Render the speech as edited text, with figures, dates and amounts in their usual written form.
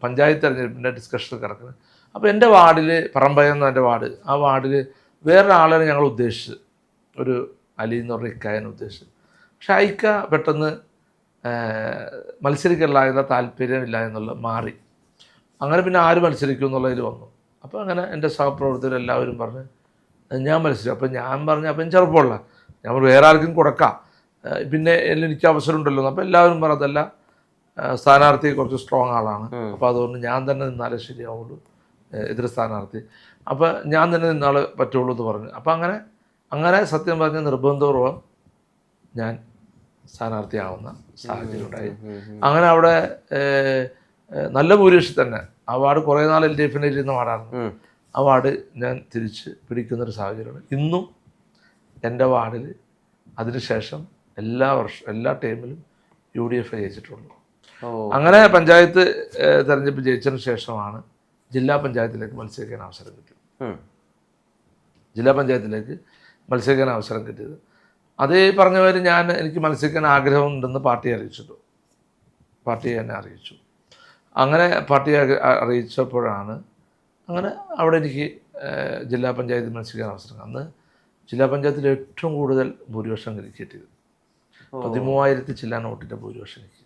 പഞ്ചായത്ത് തെരഞ്ഞെടുപ്പിൻ്റെ ഡിസ്കഷൻ കിടക്കുന്നത്. അപ്പോൾ എൻ്റെ വാർഡിൽ പറമ്പയെന്ന എൻ്റെ വാർഡ്, ആ വാർഡിൽ വേറൊരാളെ ഞങ്ങൾ ഉദ്ദേശിച്ചത്, ഒരു അലി എന്ന് പറഞ്ഞ ഇക്കായനെ ഉദ്ദേശിച്ചത്. പക്ഷെ അയക്ക പെട്ടെന്ന് മത്സരിക്കാനുള്ള താല്പര്യമില്ല എന്നുള്ളത് മാറി. അങ്ങനെ പിന്നെ ആര് മത്സരിക്കും എന്നുള്ളതിൽ വന്നു. അപ്പോൾ അങ്ങനെ എൻ്റെ സഹപ്രവർത്തകരെല്ലാവരും പറഞ്ഞ് ഞാൻ മത്സരിക്കും. അപ്പോൾ ഞാൻ പറഞ്ഞു, അപ്പം ചെറുപ്പമുള്ള ഞാൻ വേറെ ആർക്കും കൊടുക്കാം, പിന്നെ എനിക്ക് അവസരം ഉണ്ടല്ലോ. അപ്പോൾ എല്ലാവരും പറഞ്ഞതല്ല, സ്ഥാനാർത്ഥി കുറച്ച് സ്ട്രോങ് ആളാണ്, അപ്പോൾ അതുകൊണ്ട് ഞാൻ തന്നെ നിന്നാലേ ശരിയാവുള്ളൂ, എതിർ സ്ഥാനാർത്ഥി, അപ്പോൾ ഞാൻ തന്നെ നിന്നാളെ പറ്റുള്ളൂ എന്ന് പറഞ്ഞു. അപ്പോൾ അങ്ങനെ സത്യം പറഞ്ഞ നിർബന്ധപൂർവ്വം ഞാൻ സ്ഥാനാർത്ഥിയാവുന്ന സാഹചര്യം ഉണ്ടായി. അങ്ങനെ അവിടെ നല്ല ഭൂരിപക്ഷം തന്നെ ആ വാർഡ് കുറേ നാൾ LDF ഇരുന്ന വാർഡായിരുന്നു. ആ വാർഡ് ഞാൻ തിരിച്ച് പിടിക്കുന്നൊരു സാഹചര്യമാണ് ഇന്നും എൻ്റെ വാർഡിൽ. അതിനുശേഷം എല്ലാ ടൈമിലും UDF ജയിച്ചിട്ടുള്ളൂ. അങ്ങനെ പഞ്ചായത്ത് തെരഞ്ഞെടുപ്പ് ജയിച്ചതിന് ശേഷമാണ് ജില്ലാ പഞ്ചായത്തിലേക്ക് മത്സരിക്കാൻ അവസരം കിട്ടിയത്. ജില്ലാ പഞ്ചായത്തിലേക്ക് മത്സരിക്കാൻ അവസരം കിട്ടിയത് അതേ പറഞ്ഞവർ എനിക്ക് മത്സരിക്കാൻ ആഗ്രഹമുണ്ടെന്ന് പാർട്ടിയെ എന്നെ അറിയിച്ചു. അങ്ങനെ പാർട്ടിയെ അറിയിച്ചപ്പോഴാണ് അങ്ങനെ അവിടെ എനിക്ക് ജില്ലാ പഞ്ചായത്തിൽ മത്സരിക്കാൻ അവസരം. അന്ന് ജില്ലാ പഞ്ചായത്തിൽ ഏറ്റവും കൂടുതൽ ഭൂരിപക്ഷം എനിക്ക് കിട്ടിയത് 13,000 ചില്ലാൻ വോട്ടിൻ്റെ ഭൂരിപക്ഷം എനിക്ക്.